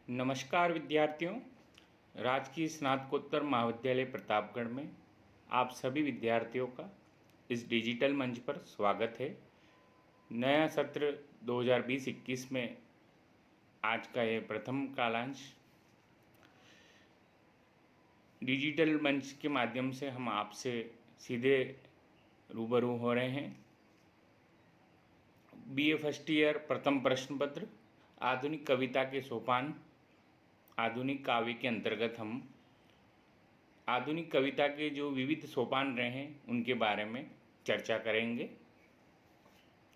नमस्कार विद्यार्थियों। राजकीय स्नातकोत्तर महाविद्यालय प्रतापगढ़ में आप सभी विद्यार्थियों का इस डिजिटल मंच पर स्वागत है। नया सत्र 2020-21 में आज का ये प्रथम कालांश डिजिटल मंच के माध्यम से हम आपसे सीधे रूबरू हो रहे हैं। बीए फर्स्ट ईयर प्रथम प्रश्न पत्र आधुनिक कविता के सोपान आधुनिक काव्य के अंतर्गत हम आधुनिक कविता के जो विविध सोपान रहे हैं उनके बारे में चर्चा करेंगे।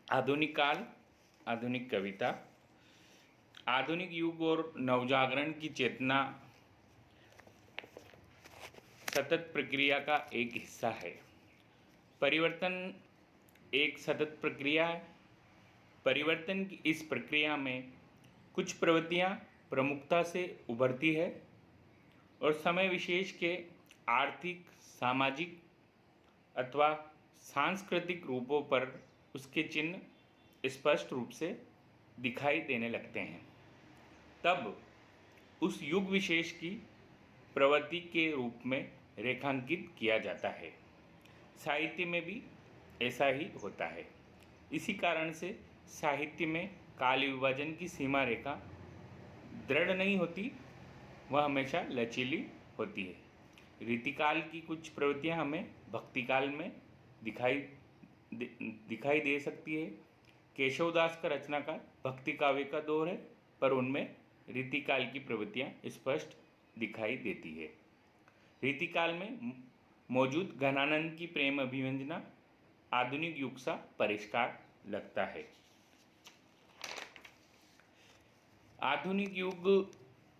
आधुनिक काल, आधुनिक कविता, आधुनिक युग और नवजागरण की चेतना सतत प्रक्रिया का एक हिस्सा है। परिवर्तन एक सतत प्रक्रिया है। परिवर्तन की इस प्रक्रिया में कुछ प्रवृत्तियां प्रमुखता से उभरती है और समय विशेष के आर्थिक, सामाजिक अथवा सांस्कृतिक रूपों पर उसके चिन्ह स्पष्ट रूप से दिखाई देने लगते हैं। तब उस युग विशेष की प्रवृत्ति के रूप में रेखांकित किया जाता है। साहित्य में भी ऐसा ही होता है। इसी कारण से साहित्य में काल विभाजन की सीमा रेखा दृढ़ नहीं होती, वह हमेशा लचीली होती है। रीतिकाल की कुछ प्रवृत्तियां हमें भक्तिकाल में दिखाई दे सकती है। केशवदास का रचनाकाल भक्ति काव्य का दौर है, पर उनमें रीतिकाल की प्रवृत्तियां स्पष्ट दिखाई देती है। रीतिकाल में मौजूद घनानंद की प्रेम अभिव्यंजना आधुनिक युग सा परिष्कार लगता है। आधुनिक युग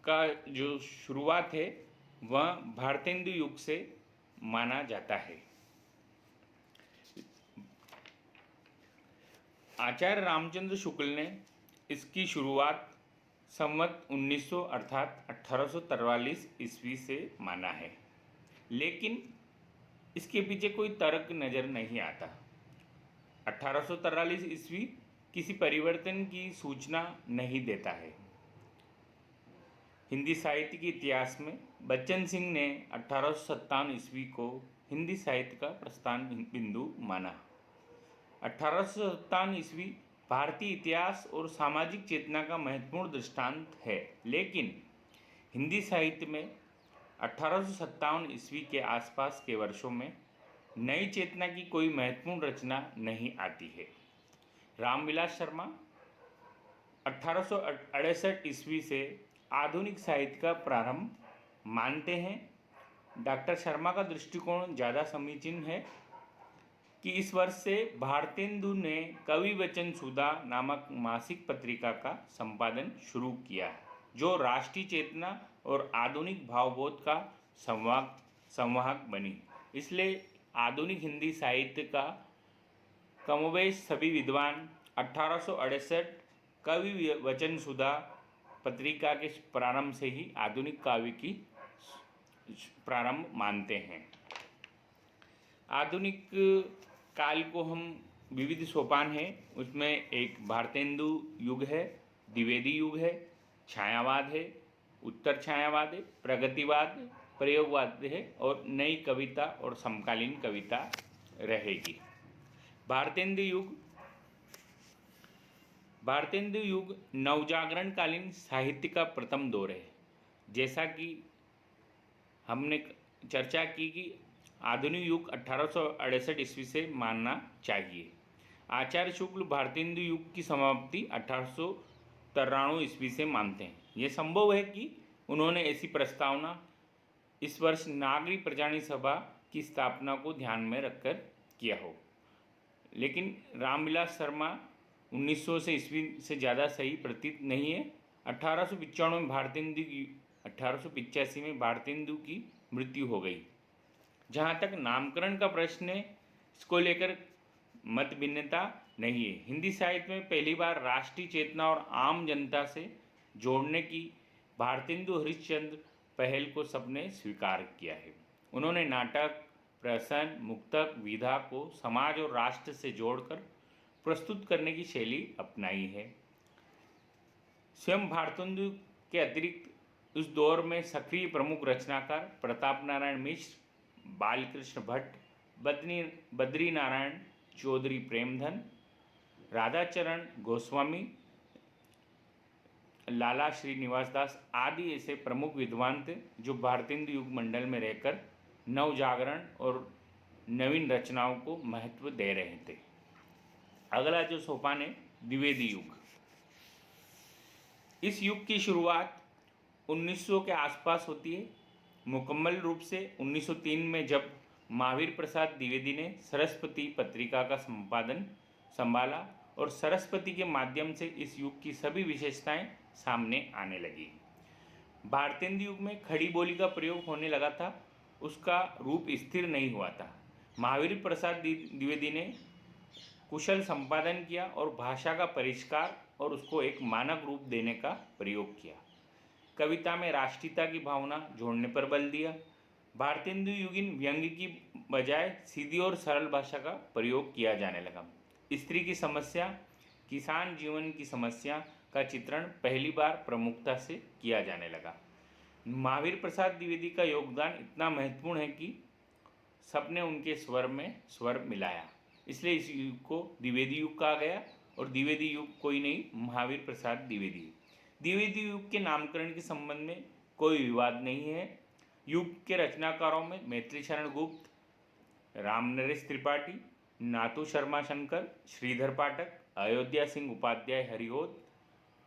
का जो शुरुआत है वह भारतेंदु युग से माना जाता है। आचार्य रामचंद्र शुक्ल ने इसकी शुरुआत संवत 1900 अर्थात 1843 ईस्वी से माना है, लेकिन इसके पीछे कोई तर्क नज़र नहीं आता। 1843 ईस्वी किसी परिवर्तन की सूचना नहीं देता है। हिंदी साहित्य के इतिहास में बच्चन सिंह ने 1857 ईस्वी को हिंदी साहित्य का प्रस्थान बिंदु माना। 1857 ईस्वी भारतीय इतिहास और सामाजिक चेतना का महत्वपूर्ण दृष्टांत है, लेकिन हिंदी साहित्य में 1857 ईस्वी के आसपास के वर्षों में नई चेतना की कोई महत्वपूर्ण रचना नहीं आती है। रामविलास शर्मा 1868 ईस्वी से आधुनिक साहित्य का प्रारंभ मानते हैं। डॉक्टर शर्मा का दृष्टिकोण ज़्यादा समीचीन है कि इस वर्ष से भारतेंदु ने कवि वचन सुधा नामक मासिक पत्रिका का संपादन शुरू किया, जो राष्ट्रीय चेतना और आधुनिक भावबोध का संवाहक बनी। इसलिए आधुनिक हिंदी साहित्य का कमोबेश सभी विद्वान 1868 कवि वचन सुधा पत्रिका के प्रारंभ से ही आधुनिक काव्य की प्रारंभ मानते हैं। आधुनिक काल को हम विविध सोपान हैं, उसमें एक भारतेंदु युग है, द्विवेदी युग है, छायावाद है, उत्तर छायावाद है, प्रगतिवाद, प्रयोगवाद है और नई कविता और समकालीन कविता रहेगी। भारतेंदु युग नवजागरण कालीन साहित्य का प्रथम दौर है। जैसा कि हमने चर्चा की कि आधुनिक युग 1868 ईस्वी से मानना चाहिए। आचार्य शुक्ल भारतेंदु युग की समाप्ति 1893 ईस्वी से मानते हैं। ये संभव है कि उन्होंने ऐसी प्रस्तावना इस वर्ष नागरिक प्रजानी सभा की स्थापना को ध्यान में रखकर किया हो, लेकिन रामविलास शर्मा 1900 से ईस्वी से ज़्यादा सही प्रतीत नहीं है। 1885 में भारतेंदु की मृत्यु हो गई। जहाँ तक नामकरण का प्रश्न है, इसको लेकर मत भिन्नता नहीं है। हिंदी साहित्य में पहली बार राष्ट्रीय चेतना और आम जनता से जोड़ने की भारतेंदु हरिश्चंद्र पहल को सबने स्वीकार किया है। उन्होंने नाटक, प्रहसन, मुक्तक, विधा को समाज और राष्ट्र से जोड़कर प्रस्तुत करने की शैली अपनाई है। स्वयं भारतेंदु के अतिरिक्त उस दौर में सक्रिय प्रमुख रचनाकार प्रताप नारायण मिश्र, बालकृष्ण भट्ट, बद्री नारायण चौधरी प्रेमधन, राधाचरण गोस्वामी, लाला श्रीनिवास दास आदि ऐसे प्रमुख विद्वान थे जो भारतेंदु युग मंडल में रहकर नवजागरण और नवीन रचनाओं को महत्व दे रहे थे। अगला जो सोपान है द्विवेदी युग। इस युग की शुरुआत 1900 के आसपास होती है। मुकम्मल रूप से 1903 में जब महावीर प्रसाद द्विवेदी ने सरस्वती पत्रिका का संपादन संभाला और सरस्वती के माध्यम से इस युग की सभी विशेषताएं सामने आने लगी। भारतेंदु युग में खड़ी बोली का प्रयोग होने लगा था, उसका रूप स्थिर नहीं हुआ था। महावीर प्रसाद द्विवेदी ने कुशल संपादन किया और भाषा का परिष्कार और उसको एक मानक रूप देने का प्रयोग किया। कविता में राष्ट्रीयता की भावना जोड़ने पर बल दिया। भारतेंदु युगीन व्यंग्य की बजाय सीधी और सरल भाषा का प्रयोग किया जाने लगा। स्त्री की समस्या, किसान जीवन की समस्या का चित्रण पहली बार प्रमुखता से किया जाने लगा। महावीर प्रसाद द्विवेदी का योगदान इतना महत्वपूर्ण है कि सबने उनके स्वर में स्वर मिलाया, इसलिए इस युग को द्विवेदी युग कहा गया। और द्विवेदी युग कोई नहीं, महावीर प्रसाद द्विवेदी। द्विवेदी युग के नामकरण के संबंध में कोई विवाद नहीं है। युग के रचनाकारों में मैत्री शरण गुप्त, रामनरेश त्रिपाठी, नाथू शर्मा शंकर, श्रीधर पाठक, अयोध्या सिंह उपाध्याय हरिहोत,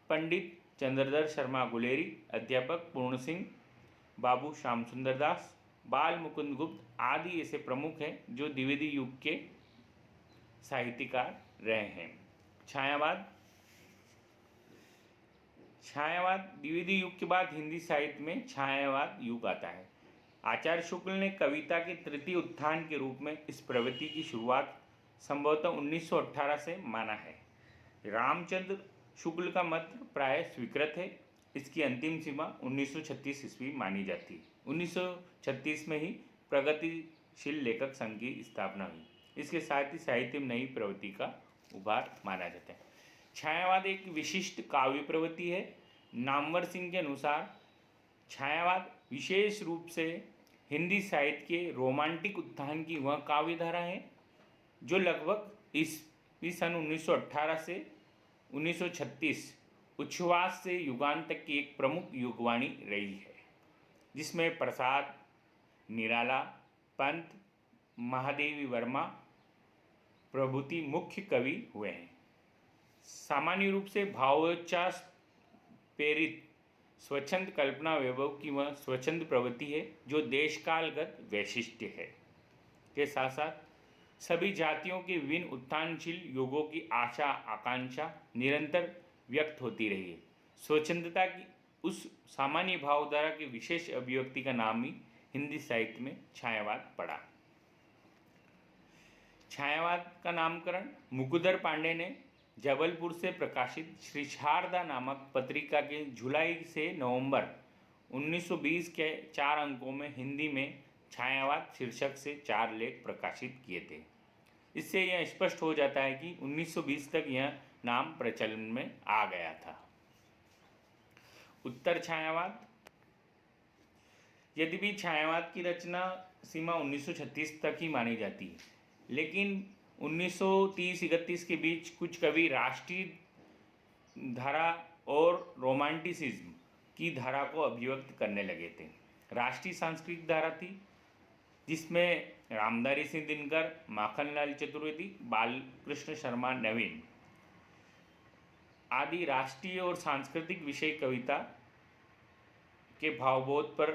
पंडित चंद्रधर शर्मा गुलेरी, अध्यापक पूर्ण सिंह, बाबू श्याम सुंदर दास, बाल मुकुंद गुप्त आदि ऐसे प्रमुख हैं जो द्विवेदी युग के साहित्यकार रहे हैं। छायावाद। छायावाद द्विवेदी युग के बाद हिंदी साहित्य में छायावाद युग आता है। आचार्य शुक्ल ने कविता के तृतीय उत्थान के रूप में इस प्रवृत्ति की शुरुआत संभवतः 1918 से माना है। रामचंद्र शुक्ल का मत प्राय स्वीकृत है। इसकी अंतिम सीमा 1936 ईस्वी मानी जाती है। 1936 में ही प्रगतिशील लेखक संघ की स्थापना हुई। इसके साथ ही साहित्य में नई प्रवृत्ति का उभार माना जाता है। छायावाद एक विशिष्ट काव्य प्रवृत्ति है। नामवर सिंह के अनुसार छायावाद विशेष रूप से हिंदी साहित्य के रोमांटिक उत्थान की वह काव्य धारा है जो लगभग ईस्वी सन 1918 से 1936 उच्छ्वास से युगांत तक की एक प्रमुख युगवाणी रही है, जिसमें प्रसाद, निराला, पंत, महादेवी वर्मा प्रभृति मुख्य कवि हुए हैं। सामान्य रूप से भावोच्चास प्रेरित स्वच्छंद कल्पना वैभव की वह स्वच्छंद प्रवृत्ति है जो देशकालगत वैशिष्ट्य है। के साथ साथ सभी जातियों के विभिन्न उत्थानशील युगों की आशा आकांक्षा निरंतर व्यक्त होती रही है। स्वच्छंदता की उस सामान्य भावधारा के विशेष अभिव्यक्ति का नाम ही हिंदी साहित्य में छायावाद पड़ा। छायावाद का नामकरण मुकुंदर पांडे ने जबलपुर से प्रकाशित श्री शारदा नामक पत्रिका के जुलाई से नवंबर 1920 के 4 अंकों में हिंदी में छायावाद शीर्षक से 4 लेख प्रकाशित किए थे। इससे यह स्पष्ट हो जाता है कि 1920 तक यह नाम प्रचलन में आ गया था। उत्तर छायावाद। यद्यपि छायावाद की रचना सीमा 1936 तक ही मानी जाती है, लेकिन 1930-31 के बीच कुछ कवि राष्ट्रीय धारा और रोमांटिसिज्म की धारा को अभिव्यक्त करने लगे थे। राष्ट्रीय सांस्कृतिक धारा थी जिसमें रामधारी सिंह दिनकर, माखनलाल चतुर्वेदी, बालकृष्ण शर्मा नवीन आदि राष्ट्रीय और सांस्कृतिक विषय कविता के भावबोध पर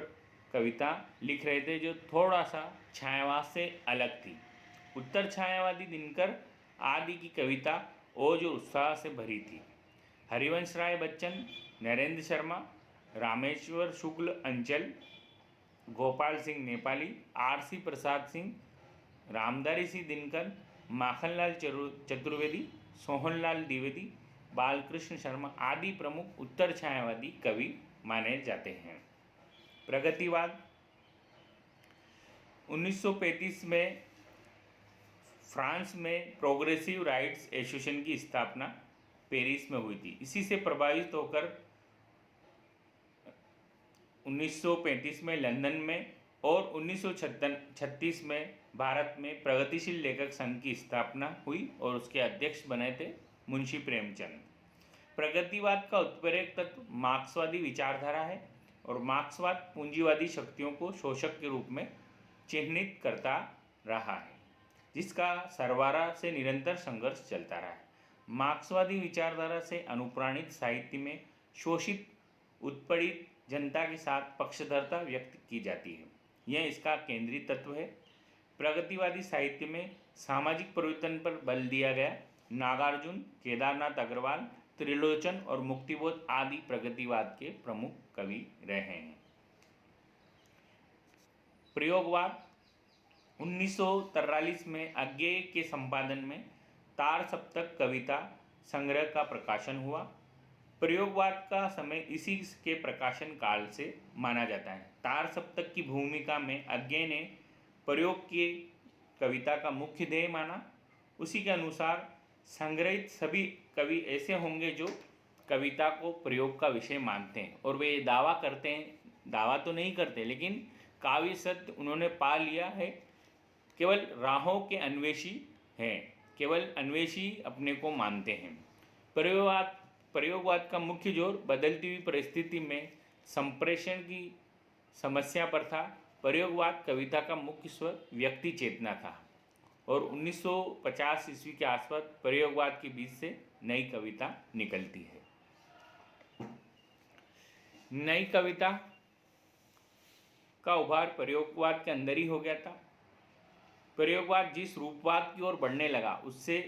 कविता लिख रहे थे जो थोड़ा सा छायावाद से अलग थी। उत्तर छायावादी दिनकर आदि की कविता ओज और उत्साह से भरी थी। हरिवंश राय बच्चन, नरेंद्र शर्मा, रामेश्वर शुक्ल अंचल, गोपाल सिंह नेपाली, आरसी प्रसाद सिंह, रामधारी सिंह दिनकर, माखनलाल चतुर्वेदी, सोहनलाल द्विवेदी, बालकृष्ण शर्मा आदि प्रमुख उत्तर छायावादी कवि माने जाते हैं। प्रगतिवाद। 1935 में फ्रांस में प्रोग्रेसिव राइट्स एसोसिएशन की स्थापना पेरिस में हुई थी। इसी से प्रभावित होकर 1935 में लंदन में और 1936 में भारत में प्रगतिशील लेखक संघ की स्थापना हुई और उसके अध्यक्ष बने थे मुंशी प्रेमचंद। प्रगतिवाद का उत्प्रेरक तत्व मार्क्सवादी विचारधारा है और मार्क्सवाद पूंजीवादी शक्तियों को शोषक के रूप में चिन्हित करता रहा है, जिसका सरवारा से निरंतर संघर्ष चलता रहा है। मार्क्सवादी विचारधारा से अनुप्राणित साहित्य में शोषित उत्पीड़ित जनता के साथ पक्षधरता व्यक्त की जाती है, यह इसका केंद्रीय तत्व है। प्रगतिवादी साहित्य में सामाजिक परिवर्तन पर बल दिया गया। नागार्जुन, केदारनाथ अग्रवाल, त्रिलोचन और मुक्तिबोध आदि प्रगतिवाद के प्रमुख कवि रहे हैं। प्रयोगवाद 1943 में अज्ञेय के संपादन में तार सप्तक कविता संग्रह का प्रकाशन हुआ। प्रयोगवाद का समय इसी के प्रकाशन काल से माना जाता है। तार सप्तक की भूमिका में अज्ञेय ने प्रयोग की कविता का मुख्य ध्येय माना। उसी के अनुसार संग्रहित सभी कवि ऐसे होंगे जो कविता को प्रयोग का विषय मानते हैं और वे दावा करते हैं, दावा तो नहीं करते, लेकिन काव्य सत्य उन्होंने पा लिया है। केवल राहों के अन्वेषी हैं, केवल अन्वेषी अपने को मानते हैं। प्रयोगवाद का मुख्य जोर बदलती हुई परिस्थिति में संप्रेषण की समस्या पर था। प्रयोगवाद कविता का मुख्य स्वर व्यक्ति चेतना था और 1950 ईस्वी के आसपास प्रयोगवाद के बीच से नई कविता निकलती है। नई कविता का उभार प्रयोगवाद के अंदर ही हो गया था। प्रयोगवाद जिस रूपवाद की ओर बढ़ने लगा उससे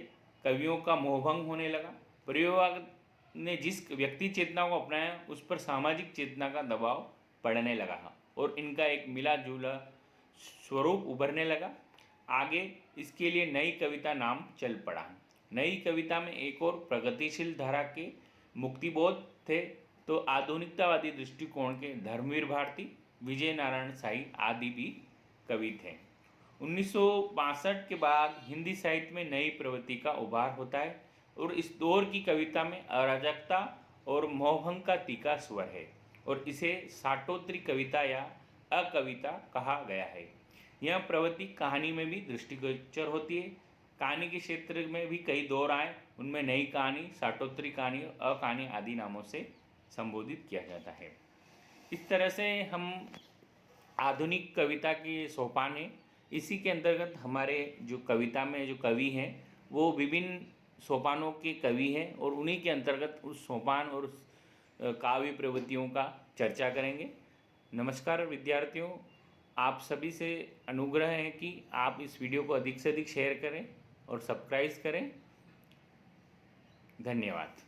कवियों का मोहभंग होने लगा। प्रयोगवाद ने जिस व्यक्ति चेतना को अपनाया उस पर सामाजिक चेतना का दबाव पड़ने लगा और इनका एक मिला जुला स्वरूप उभरने लगा। आगे इसके लिए नई कविता नाम चल पड़ा। नई कविता में एक और प्रगतिशील धारा के मुक्तिबोध थे तो आधुनिकतावादी दृष्टिकोण के धर्मवीर भारती, विजय नारायण शाही आदि भी कवि थे। 1962 के बाद हिंदी साहित्य में नई प्रवृत्ति का उभार होता है और इस दौर की कविता में अराजकता और मोहभंग का तीखा स्वर है और इसे साटोत्री कविता या अकविता कहा गया है। यह प्रवृत्ति कहानी में भी दृष्टिगोचर होती है। कहानी के क्षेत्र में भी कई दौर आए, उनमें नई कहानी, साटोत्री कहानी, अकहानी आदि नामों से संबोधित किया जाता है। इस तरह से हम आधुनिक कविता के सोपान हैं। इसी के अंतर्गत हमारे जो कविता में जो कवि हैं वो विभिन्न सोपानों के कवि हैं और उन्हीं के अंतर्गत उस सोपान और उस काव्य प्रवृत्तियों का चर्चा करेंगे। नमस्कार विद्यार्थियों, आप सभी से अनुग्रह है कि आप इस वीडियो को अधिक से अधिक शेयर करें और सब्सक्राइब करें। धन्यवाद।